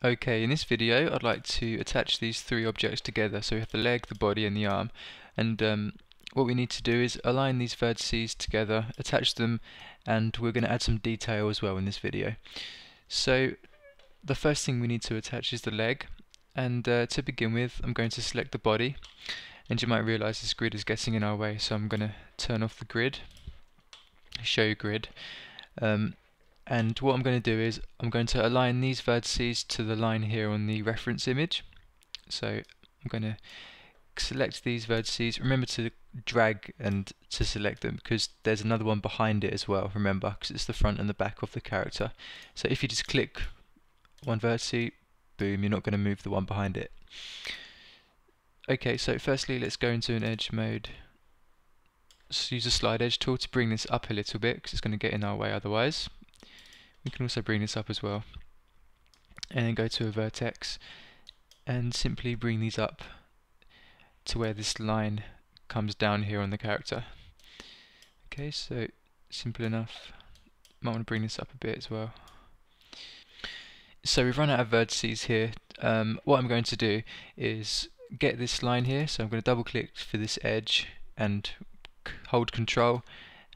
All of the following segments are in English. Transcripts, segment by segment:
Okay, in this video I'd like to attach these three objects together. So we have the leg, the body and the arm, and what we need to do is align these vertices together, attach them, and we're going to add some detail as well in this video. So the first thing we need to attach is the leg, and to begin with I'm going to select the body, and you might realize this grid is getting in our way, so I'm going to turn off the grid, show grid. And what I'm going to do is I'm going to align these vertices to the line here on the reference image. So I'm going to select these vertices. Remember to drag and to select them, because there's another one behind it as well, remember, because it's the front and the back of the character. So if you just click one vertex, boom, you're not going to move the one behind it. Okay, so firstly let's go into an edge mode. Just use the slide edge tool to bring this up a little bit, because it's going to get in our way otherwise. We can also bring this up as well, and then go to a vertex and simply bring these up to where this line comes down here on the character. Okay, so simple enough. Might want to bring this up a bit as well. So we've run out of vertices here. What I'm going to do is get this line here, so I'm going to double click for this edge and hold Control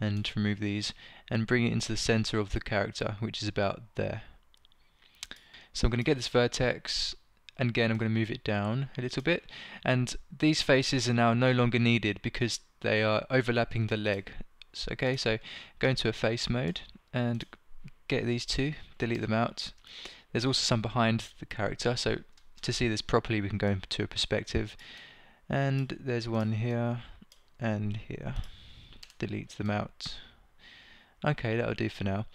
and remove these and bring it into the center of the character, which is about there. So I'm going to get this vertex, and again I'm going to move it down a little bit, and these faces are now no longer needed because they are overlapping the leg. So, okay, so go into a face mode and get these two, delete them out. There's also some behind the character, so to see this properly we can go into a perspective, and there's one here and here. Delete them out. Okay, that'll do for now.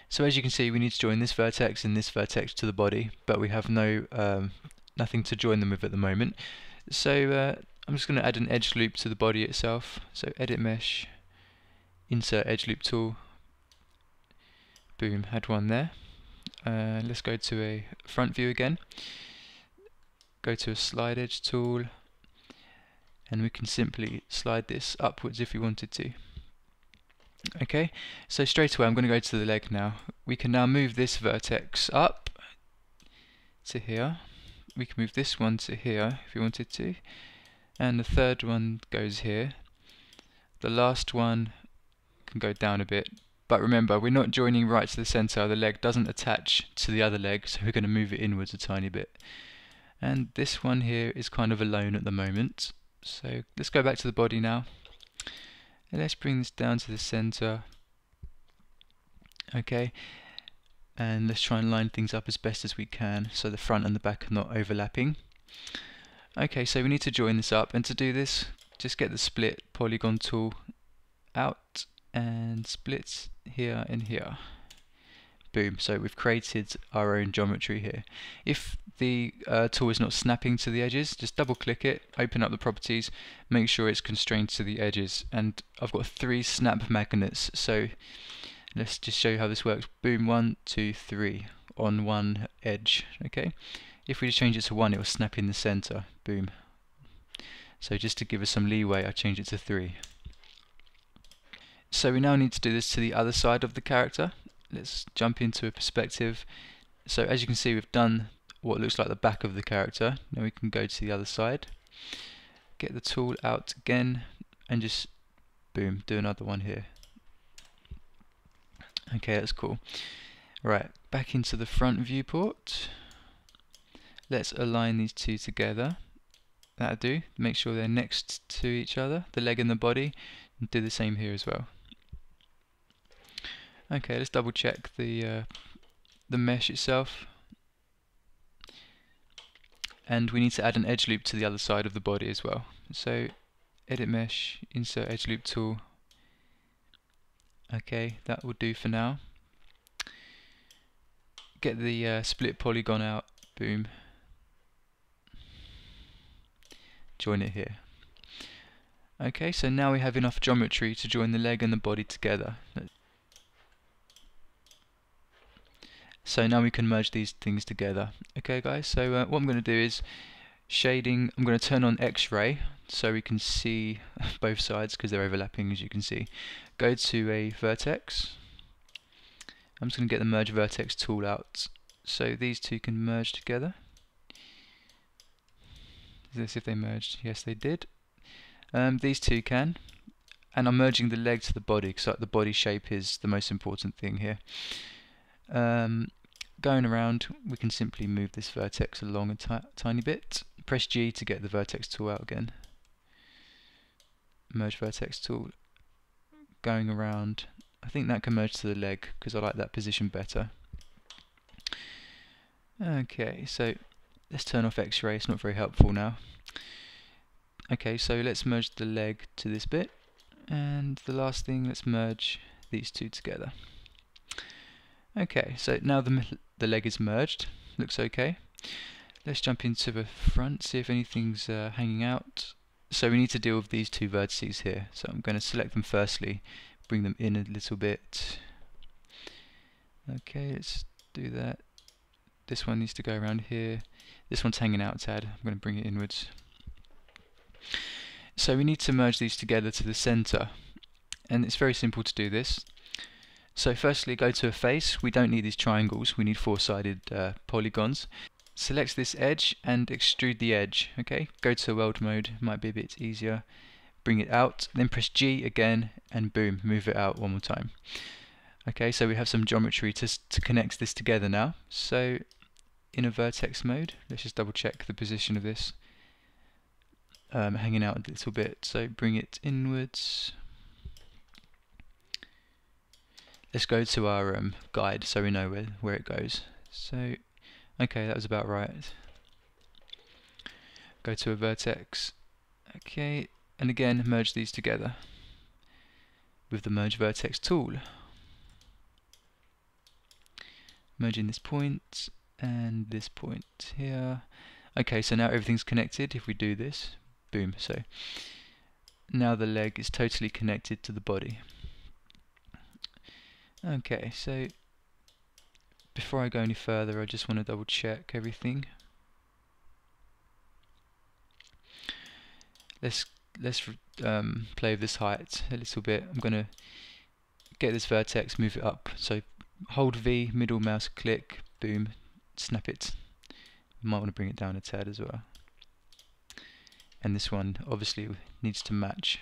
So as you can see, we need to join this vertex and this vertex to the body, but we have nothing to join them with at the moment. So I'm just going to add an edge loop to the body itself. So edit mesh, insert edge loop tool, boom, add one there. Let's go to a front view again, go to a slide edge tool, and we can simply slide this upwards if we wanted to. Okay, so straight away I'm going to go to the leg now. We can now move this vertex up to here. We can move this one to here if we wanted to, and the third one goes here. The last one can go down a bit, but remember we're not joining right to the center. The leg doesn't attach to the other leg, so we're going to move it inwards a tiny bit. And this one here is kind of alone at the moment. So let's go back to the body now, and let's bring this down to the center. Okay, and let's try and line things up as best as we can so the front and the back are not overlapping. Okay, so we need to join this up, and to do this just get the split polygon tool out and split here and here. Boom, so we've created our own geometry here. If the tool is not snapping to the edges, just double click it, open up the properties, make sure it's constrained to the edges, and I've got 3 snap magnets, so let's just show you how this works. Boom, 1, 2, 3 on one edge. Okay, if we just change it to 1 it will snap in the center. Boom. So just to give us some leeway I change it to 3. So we now need to do this to the other side of the character. Let's jump into a perspective. So as you can see we've done what looks like the back of the character. Now we can go to the other side, get the tool out again, and just boom, do another one here. Okay, that's cool. Right, back into the front viewport. Let's align these two together. That'll do. Make sure they're next to each other, the leg and the body, and do the same here as well. Okay, let's double check the mesh itself, and we need to add an edge loop to the other side of the body as well. So edit mesh, insert edge loop tool. Okay, that will do for now. Get the split polygon out, boom, join it here. Okay, so now we have enough geometry to join the leg and the body together. So now we can merge these things together. Okay guys, so what I'm going to do is shading. I'm going to turn on X-ray so we can see both sides because they're overlapping, as you can see. Go to a vertex. I'm just going to get the merge vertex tool out so these two can merge together. Let's see if they merged. Yes, they did. These two can, and I'm merging the leg to the body because the body shape is the most important thing here. Going around, we can simply move this vertex along a tiny bit. Press G to get the vertex tool out again. Merge vertex tool. Going around, I think that can merge to the leg because I like that position better. Okay, so let's turn off X-ray, it's not very helpful now. Okay, so let's merge the leg to this bit, and the last thing, let's merge these two together. Okay, so now the leg is merged, looks okay. Let's jump into the front, see if anything's hanging out. So we need to deal with these two vertices here, so I'm going to select them firstly, bring them in a little bit. Okay, let's do that. This one needs to go around here. This one's hanging out a tad. I'm going to bring it inwards. So we need to merge these together to the center, and it's very simple to do this. So firstly, go to a face. We don't need these triangles, we need four-sided polygons. Select this edge and extrude the edge. Okay, go to weld mode, might be a bit easier. Bring it out, then press G again, and boom, move it out one more time. Okay, so we have some geometry to connect this together now. So in a vertex mode, let's just double check the position of this. Hanging out a little bit, so bring it inwards. Let's go to our guide so we know where it goes. So, okay, that was about right. Go to a vertex. Okay, and again merge these together with the merge vertex tool. Merging this point and this point here. Okay, so now everything's connected. If we do this, boom, so now the leg is totally connected to the body. Okay, so before I go any further, I just want to double check everything. Let's play with this height a little bit. I'm going to get this vertex, move it up. So hold V, middle mouse click, boom, snap it. You might want to bring it down a tad as well. And this one obviously needs to match.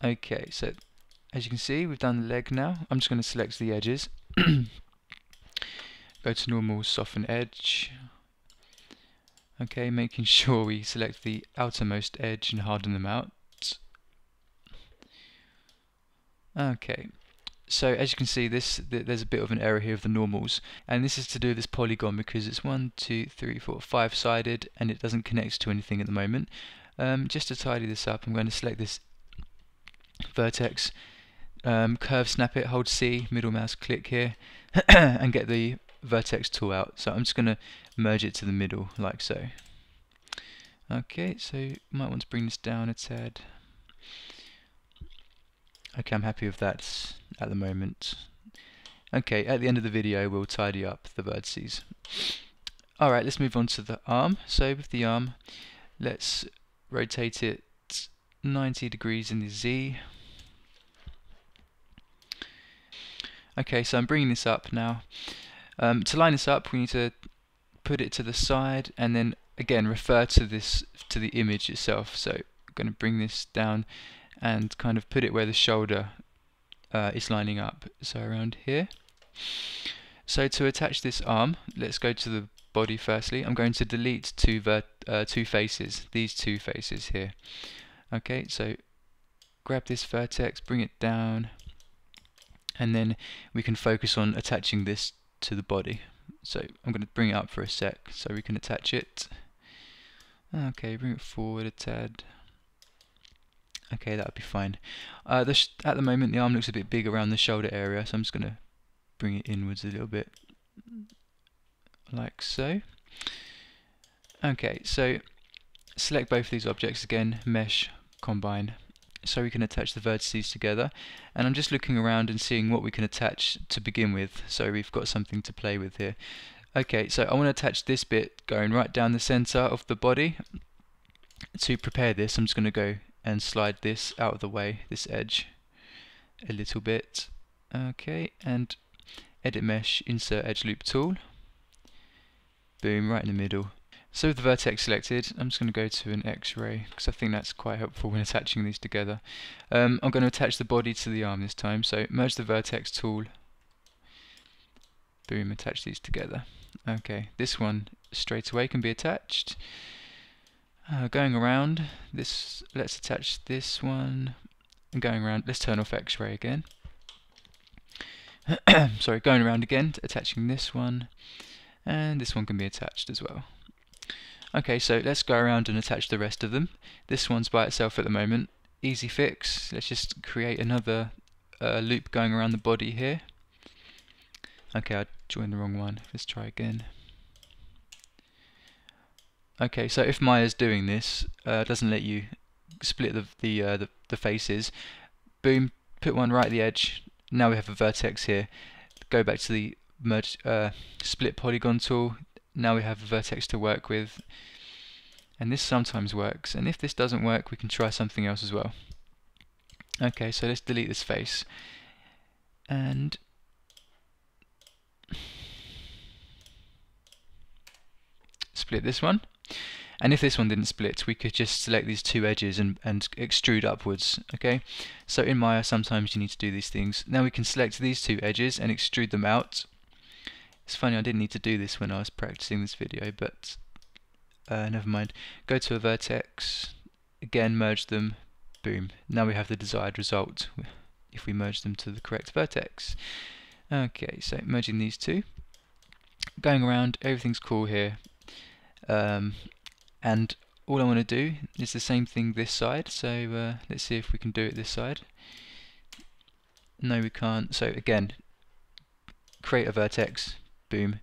Okay, so as you can see, we've done the leg now. I'm just going to select the edges. Go to normal, soften edge. Okay, making sure we select the outermost edge and harden them out. Okay, so as you can see, there's a bit of an error here of the normals, and this is to do with this polygon because it's 1, 2, 3, 4, 5-sided, and it doesn't connect to anything at the moment. Just to tidy this up, I'm going to select this vertex, curve snap it, hold C, middle mouse click here, and get the vertex tool out. So I'm just going to merge it to the middle like so. Okay, so you might want to bring this down a tad. Okay, I'm happy with that at the moment. Okay, at the end of the video we'll tidy up the vertices. Alright, let's move on to the arm. So with the arm, let's rotate it 90 degrees in the Z. Okay, so I'm bringing this up now. To line this up, we need to put it to the side and then again refer to the image itself. So I'm going to bring this down and kind of put it where the shoulder is lining up, so around here. So to attach this arm, let's go to the body firstly. I'm going to delete two faces, these two faces here. Okay, so grab this vertex, bring it down, and then we can focus on attaching this to the body. So I'm going to bring it up for a sec so we can attach it. Okay, bring it forward a tad. Okay, that would be fine. At the moment the arm looks a bit big around the shoulder area, so I'm just going to bring it inwards a little bit, like so. Okay, so select both of these objects again, mesh, combine, so we can attach the vertices together. And I'm just looking around and seeing what we can attach to begin with, so we've got something to play with here. Okay, so I want to attach this bit going right down the center of the body. To prepare this, I'm just going to go and slide this out of the way, this edge, a little bit. Okay, and edit mesh, insert edge loop tool, boom, right in the middle. So with the vertex selected, I'm just going to go to an X-ray because I think that's quite helpful when attaching these together. I'm going to attach the body to the arm this time, so merge the vertex tool, boom, attach these together. Okay, this one straight away can be attached. Going around, this, let's attach this one, and going around, let's turn off X-ray again. Sorry, going around again, attaching this one, and this one can be attached as well. Okay, so let's go around and attach the rest of them. This one's by itself at the moment. Easy fix. Let's just create another loop going around the body here. Okay, I joined the wrong one. Let's try again. Okay, so if Maya's doing this, doesn't let you split the faces. Boom, put one right at the edge. Now we have a vertex here. Go back to the merge split polygon tool. Now we have a vertex to work with, and this sometimes works, and if this doesn't work we can try something else as well. Okay, so let's delete this face and split this one, and if this one didn't split we could just select these two edges and extrude upwards. Okay, so in Maya sometimes you need to do these things. Now we can select these two edges and extrude them out. It's funny, I didn't need to do this when I was practicing this video, but never mind. Go to a vertex, again merge them, boom. Now we have the desired result if we merge them to the correct vertex. Okay, so merging these two. Going around, everything's cool here. And all I want to do is the same thing this side, so let's see if we can do it this side. No, we can't. So again, create a vertex. Boom.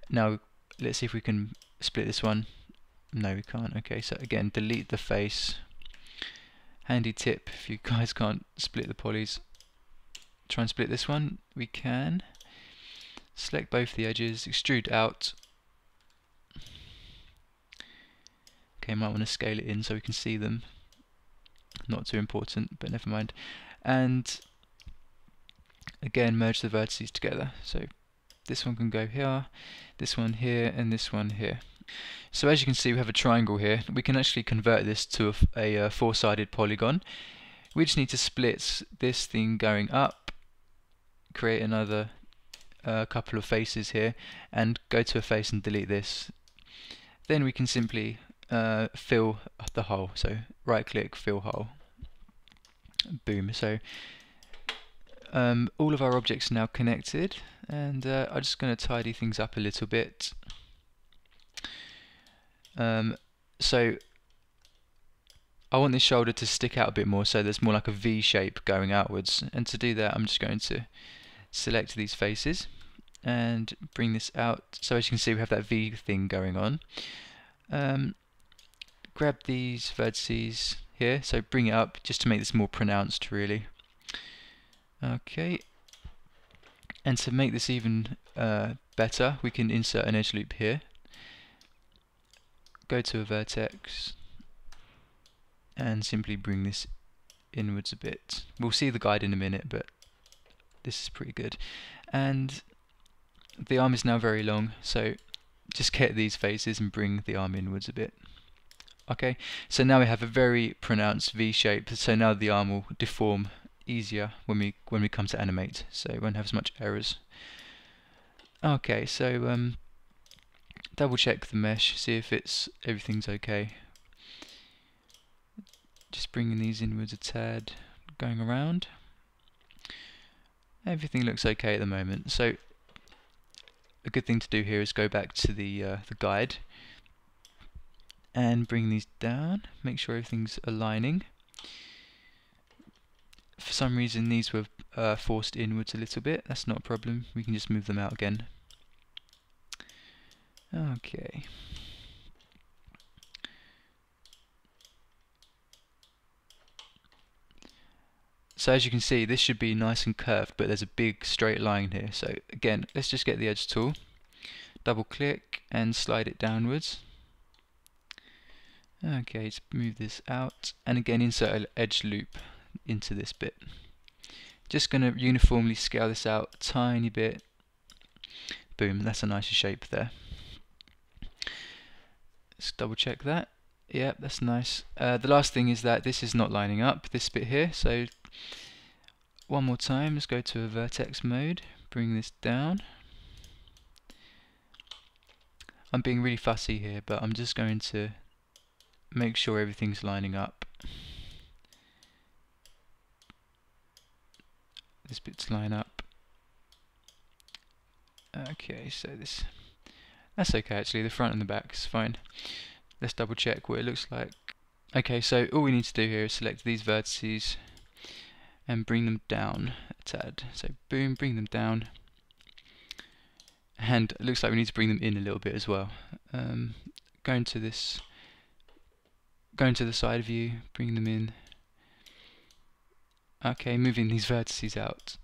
Now let's see if we can split this one. No, we can't. Okay, so again, delete the face. Handy tip if you guys can't split the polys. Try and split this one. We can. Select both the edges, extrude out. Okay, might want to scale it in so we can see them. Not too important, but never mind. And again, merge the vertices together. So this one can go here, this one here, and this one here. So as you can see, we have a triangle here. We can actually convert this to a four-sided polygon. We just need to split this thing going up, create another couple of faces here, and go to a face and delete this. Then we can simply fill the hole. So right-click, fill hole. Boom. So all of our objects are now connected, and I'm just going to tidy things up a little bit. So I want this shoulder to stick out a bit more, so there's more like a V shape going outwards, and to do that I'm just going to select these faces and bring this out. So as you can see, we have that V thing going on. Grab these vertices here, so bring it up just to make this more pronounced really. Okay, and to make this even better, we can insert an edge loop here. Go to a vertex and simply bring this inwards a bit. We'll see the guide in a minute, but this is pretty good. And the arm is now very long, so just get these faces and bring the arm inwards a bit. Okay, so now we have a very pronounced V shape, so now the arm will deform easier when we come to animate, so it won't have as much errors. Okay, so double check the mesh, see if everything's okay. Just bringing these inwards a tad, going around. Everything looks okay at the moment. So a good thing to do here is go back to the guide and bring these down. Make sure everything's aligning. For some reason these were forced inwards a little bit. That's not a problem. We can just move them out again. Okay. So as you can see, this should be nice and curved, but there's a big straight line here. So again, let's just get the edge tool, double click and slide it downwards. Okay, let's move this out, and again insert an edge loop into this bit. Just going to uniformly scale this out a tiny bit. Boom, that's a nicer shape there. Let's double check that. Yep, that's nice. The last thing is that this is not lining up, this bit here, so one more time, let's go to a vertex mode, bring this down. I'm being really fussy here, but I'm just going to make sure everything's lining up. This bit's line up. Okay, so that's okay actually, the front and the back is fine. Let's double check what it looks like. Okay, so all we need to do here is select these vertices and bring them down a tad. So boom, bring them down. And it looks like we need to bring them in a little bit as well. Going to the side view, bring them in. Okay, moving these vertices out.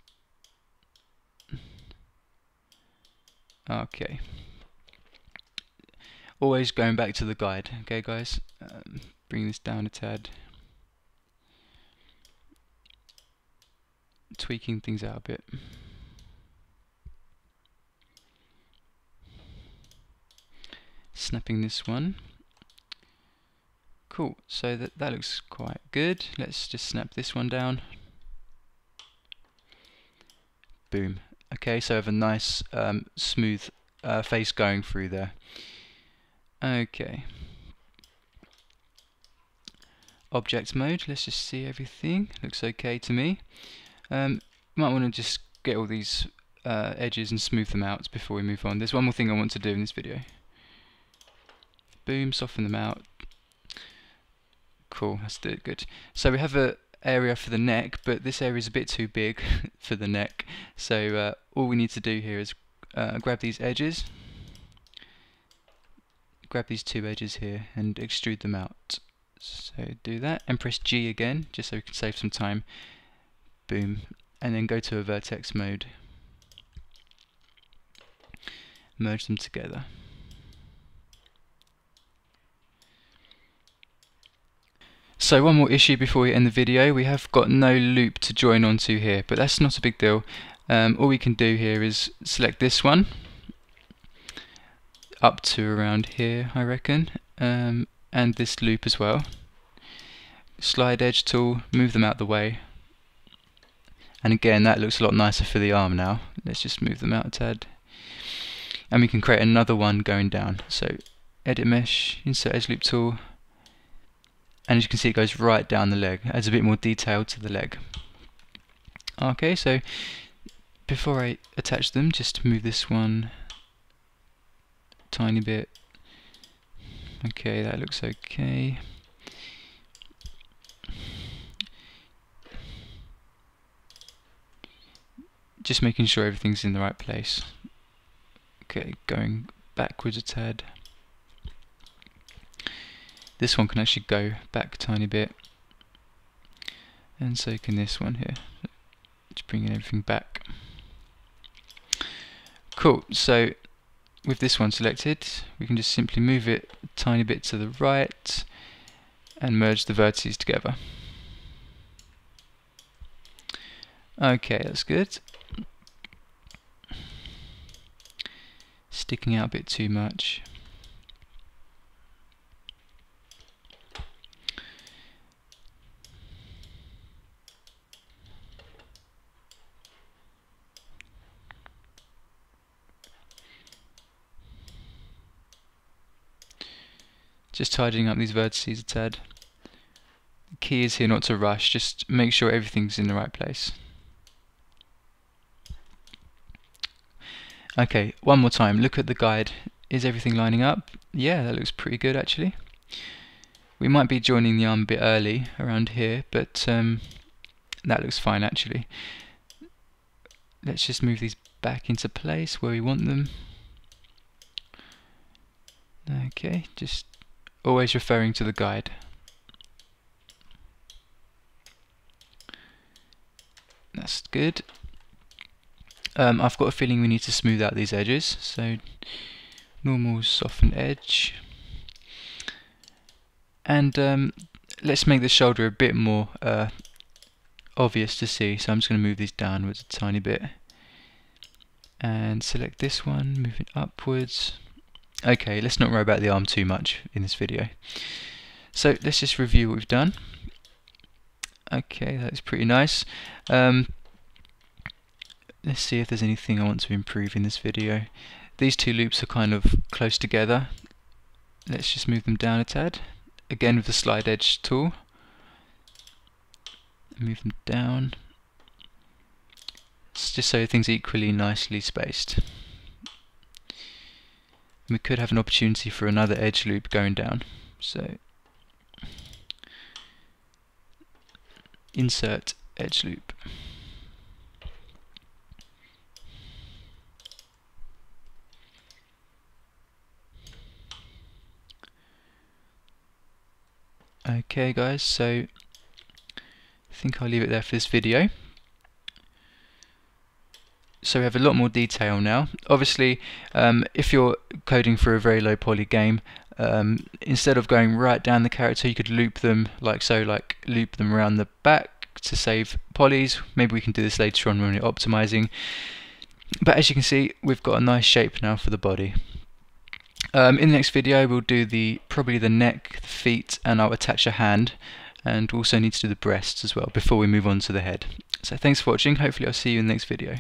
Okay. Always going back to the guide, okay guys? Bring this down a tad. Tweaking things out a bit. Snapping this one. Cool, so that looks quite good. Let's just snap this one down. Boom. Okay, so I have a nice smooth face going through there. Okay. Object mode, let's just see everything. Looks okay to me. Might want to just get all these edges and smooth them out before we move on. There's one more thing I want to do in this video. Boom, soften them out. Cool, that's good. So we have a area for the neck, but this area is a bit too big for the neck. So all we need to do here is grab these edges, grab these two edges here and extrude them out. So do that and press G again, just so we can save some time. Boom, and then go to a vertex mode. Merge them together. So one more issue before we end the video. We have got no loop to join onto here, but that's not a big deal. All we can do here is select this one up to around here, I reckon, and this loop as well. Slide edge tool, move them out the way, and again that looks a lot nicer for the arm now. Let's just move them out a tad, and we can create another one going down. So edit mesh, insert edge loop tool, and as you can see it goes right down the leg, adds a bit more detail to the leg. Okay, so before I attach them, just move this one a tiny bit. Okay, that looks okay. Just making sure everything's in the right place. Okay, going backwards a tad. This one can actually go back a tiny bit, and so can this one here. Just bringing everything back. Cool, so with this one selected, we can just simply move it a tiny bit to the right and merge the vertices together. Okay, that's good. Sticking out a bit too much. Just tidying up these vertices a tad. The key is here not to rush, just make sure everything's in the right place. Okay, one more time, look at the guide. Is everything lining up? Yeah, that looks pretty good actually. We might be joining the arm a bit early around here, but that looks fine actually. Let's just move these back into place where we want them. Okay, just always referring to the guide. That's good. I've got a feeling we need to smooth out these edges, so normal soften edge, and let's make the shoulder a bit more obvious to see, so I'm just going to move these downwards a tiny bit. and select this one, moving upwards. Okay, let's not worry about the arm too much in this video. So let's just review what we've done. Okay, that's pretty nice. Let's see if there's anything I want to improve in this video. These two loops are kind of close together. Let's just move them down a tad. Again with the slide edge tool. Move them down. It's just so things are equally nicely spaced. We could have an opportunity for another edge loop going down. So insert edge loop. Okay guys, so I think I'll leave it there for this video. So we have a lot more detail now. Obviously, if you're coding for a very low poly game, instead of going right down the character, you could loop them like so, like loop them around the back to save polys. Maybe we can do this later on when we're optimizing. But as you can see, we've got a nice shape now for the body. In the next video, we'll do probably the neck, the feet, and I'll attach a hand. And we'll also need to do the breasts as well before we move on to the head. So thanks for watching. Hopefully I'll see you in the next video.